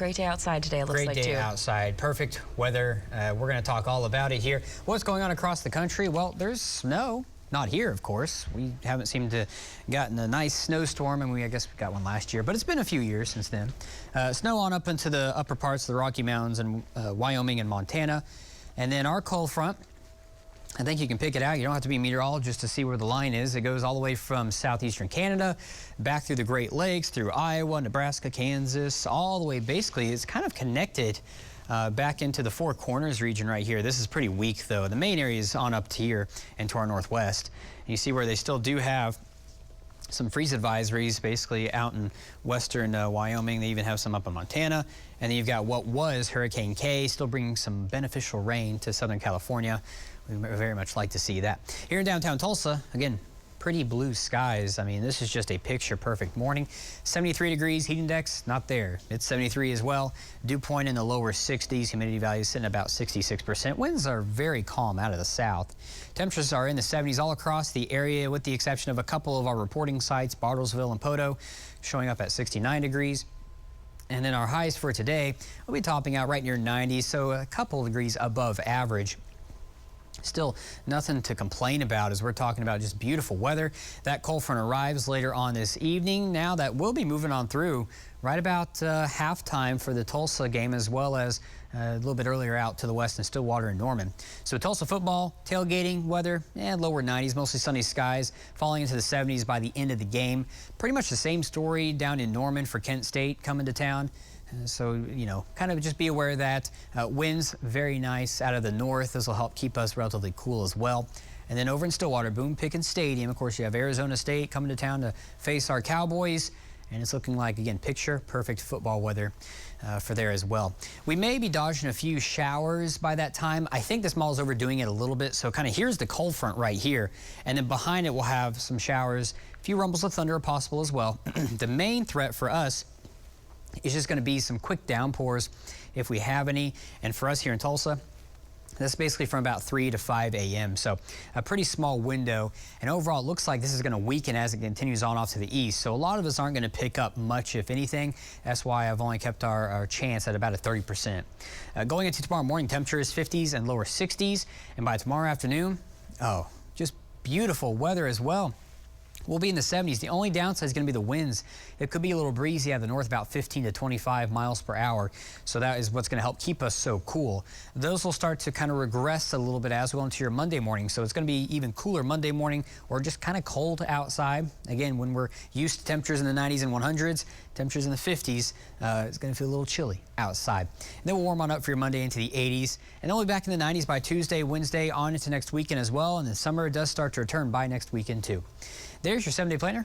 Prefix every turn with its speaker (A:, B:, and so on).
A: Great day outside today, it looks like, too.
B: Great day outside. Perfect weather. We're going to talk all about it here. What's going on across the country? Well, there's snow. Not here, of course. We haven't seemed to gotten a nice snowstorm, and I guess we got one last year, but it's been a few years since then. Snow on up into the upper parts of the Rocky Mountains and Wyoming and Montana. And then our cold front, I think you can pick it out. You don't have to be a meteorologist to see where the line is. It goes all the way from southeastern Canada, back through the Great Lakes, through Iowa, Nebraska, Kansas, all the way. Basically, it's kind of connected back into the Four Corners region right here. This is pretty weak, though. The main area is on up to here and to our northwest. And you see where they still do have some freeze advisories basically out in western Wyoming. They even have some up in Montana. And then you've got what was Hurricane K still bringing some beneficial rain to Southern California. We very much like to see that. Here in downtown Tulsa, again, pretty blue skies. I mean, this is just a picture perfect morning. 73 degrees, heat index not there. It's 73 as well. Dew point in the lower 60s. Humidity value sitting at about 66%. Winds are very calm out of the south. Temperatures are in the 70s all across the area, with the exception of a couple of our reporting sites, Bartlesville and Poto, showing up at 69 degrees. And then our highs for today will be topping out right near 90, so a couple of degrees above average. Still nothing to complain about as we're talking about just beautiful weather. That cold front arrives later on this evening. Now that will be moving on through right about halftime for the Tulsa game, as well as a little bit earlier out to the west in Stillwater and Norman. So Tulsa football, tailgating weather, lower 90s, mostly sunny skies, falling into the 70s by the end of the game. Pretty much the same story down in Norman for Kent State coming to town. So, you know, kind of just be aware that winds very nice out of the north. This will help keep us relatively cool as well. And then over in Stillwater, Boone Pickens Stadium, of course, you have Arizona State coming to town to face our Cowboys. And it's looking like, again, picture perfect football weather for there as well. We may be dodging a few showers by that time. I think this mall is overdoing it a little bit. So kind of here's the cold front right here. And then behind it, we'll have some showers. A few rumbles of thunder are possible as well. The main threat for us is just going to be some quick downpours if we have any. And for us here in Tulsa, that's basically from about 3 to 5 a.m. So a pretty small window. And overall, it looks like this is going to weaken as it continues on off to the east. So a lot of us aren't going to pick up much, if anything. That's why I've only kept our chance at about a 30%. Going into tomorrow morning, temperatures 50s and lower 60s. And by tomorrow afternoon, just beautiful weather as well. We'll be in the 70s. The only downside is going to be the winds. It could be a little breezy out of the north, about 15 to 25 miles per hour. So that is what's going to help keep us so cool. Those will start to kind of regress a little bit as we go into your Monday morning. So it's going to be even cooler Monday morning, or just kind of cold outside. Again, when we're used to temperatures in the 90s and 100s, temperatures in the 50s, it's going to feel a little chilly outside. And then we'll warm on up for your Monday into the 80s. And then we'll be back in the 90s by Tuesday, Wednesday, on into next weekend as well. And the summer does start to return by next weekend too. There's your 7-day planner.